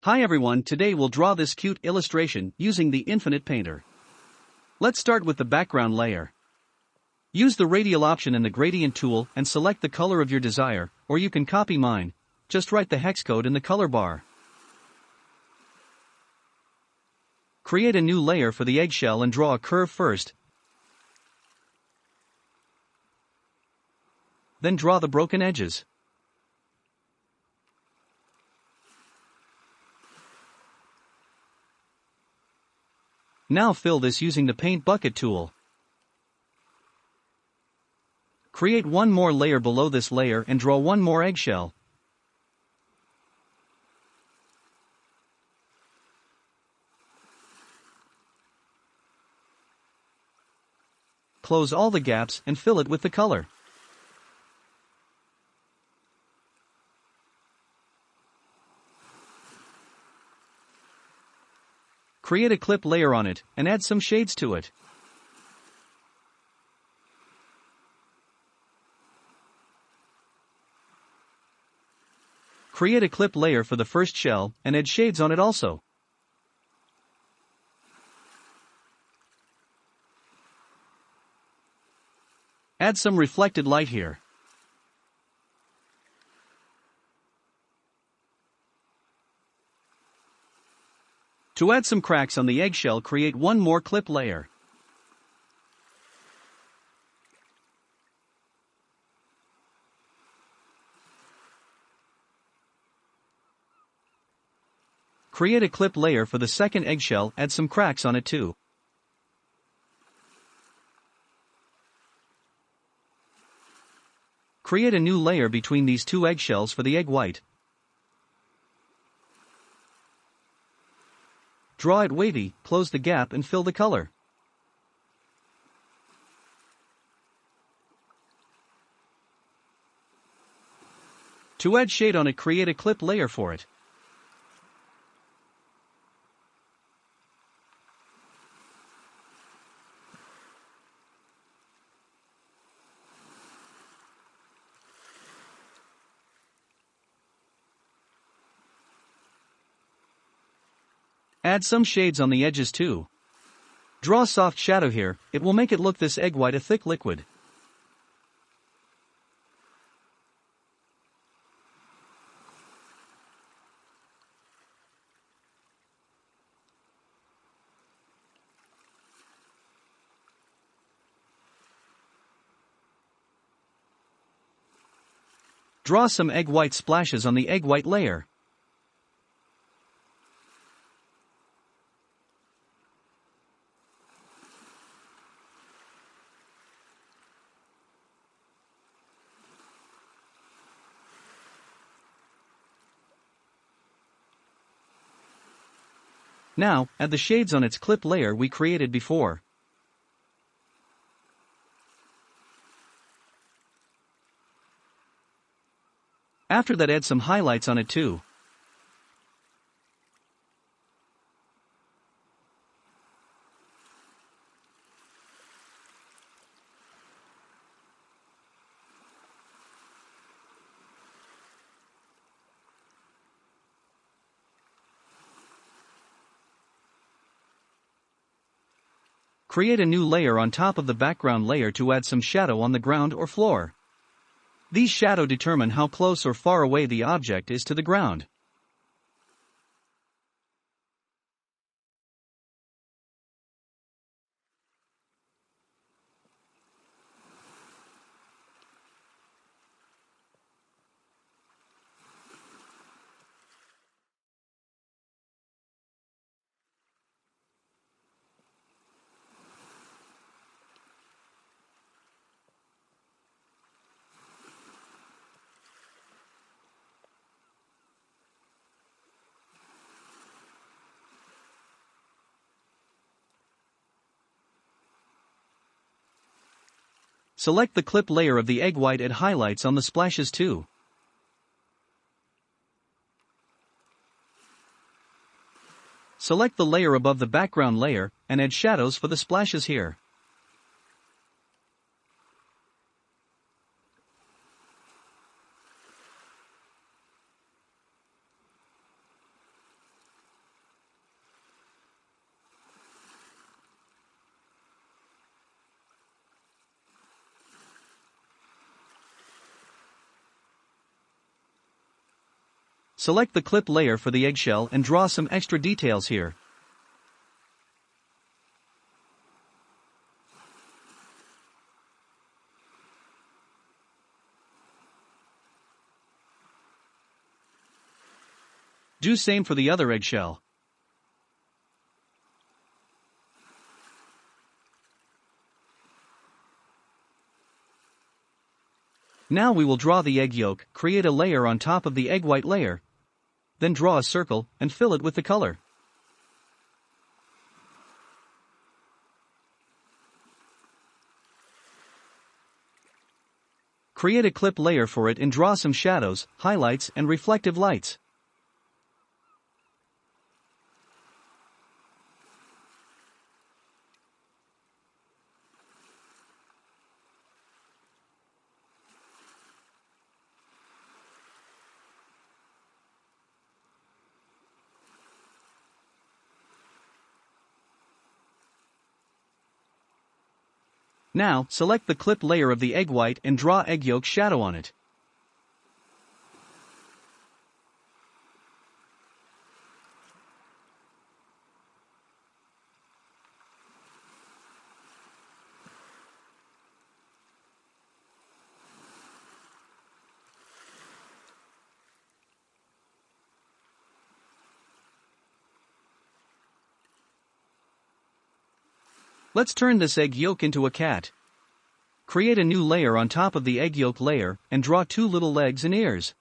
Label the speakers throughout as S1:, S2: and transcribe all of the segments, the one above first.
S1: Hi everyone, today we'll draw this cute illustration using the Infinite Painter. Let's start with the background layer. Use the radial option in the gradient tool and select the color of your desire, or you can copy mine. Just write the hex code in the color bar. Create a new layer for the eggshell and draw a curve first. Then draw the broken edges. Now fill this using the paint bucket tool. Create one more layer below this layer and draw one more eggshell. Close all the gaps and fill it with the color. Create a clip layer on it, and add some shades to it. Create a clip layer for the first shell, and add shades on it also. Add some reflected light here. To add some cracks on the eggshell, create one more clip layer. Create a clip layer for the second eggshell, add some cracks on it too. Create a new layer between these two eggshells for the egg white. Draw it wavy, close the gap and fill the color. To add shade on it, create a clip layer for it. Add some shades on the edges too. Draw a soft shadow here, it will make it look this egg white a thick liquid. Draw some egg white splashes on the egg white layer. Now, add the shades on its clip layer we created before. After that, add some highlights on it too. Create a new layer on top of the background layer to add some shadow on the ground or floor. These shadows determine how close or far away the object is to the ground. Select the clip layer of the egg white, add highlights on the splashes too. Select the layer above the background layer, and add shadows for the splashes here. Select the clip layer for the eggshell and draw some extra details here. Do same for the other eggshell. Now we will draw the egg yolk, create a layer on top of the egg white layer. Then draw a circle and fill it with the color. Create a clip layer for it and draw some shadows, highlights and reflective lights. Now, select the clip layer of the egg white and draw egg yolk shadow on it. Let's turn this egg yolk into a cat. Create a new layer on top of the egg yolk layer and draw 2 little legs and ears.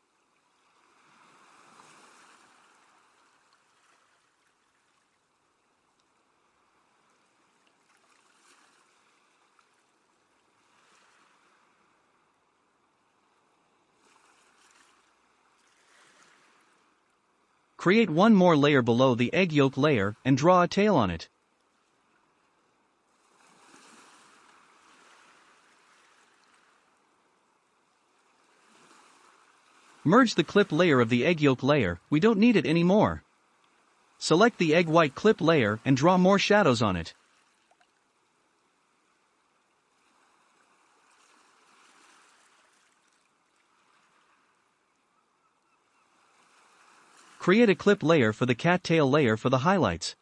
S1: Create one more layer below the egg yolk layer and draw a tail on it. Merge the clip layer of the egg yolk layer, we don't need it anymore. Select the egg white clip layer and draw more shadows on it. Create a clip layer for the cat tail layer for the highlights.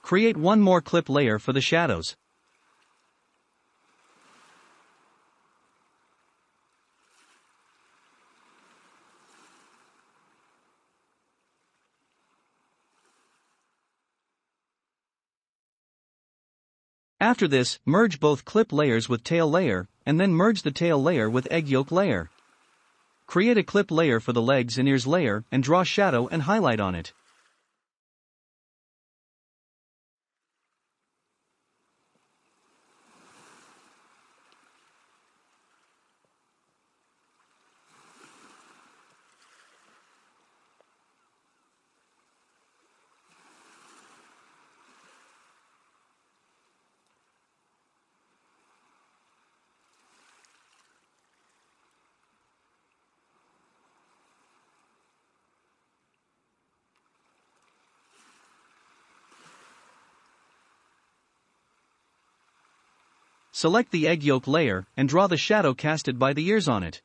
S1: Create one more clip layer for the shadows. After this, merge both clip layers with tail layer, and then merge the tail layer with egg yolk layer. Create a clip layer for the legs and ears layer and draw shadow and highlight on it. Select the egg yolk layer and draw the shadow casted by the ears on it.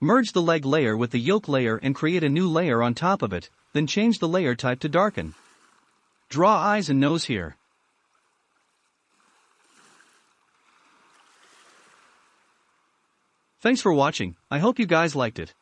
S1: Merge the leg layer with the yolk layer and create a new layer on top of it, then change the layer type to darken. Draw eyes and nose here. Thanks for watching, I hope you guys liked it.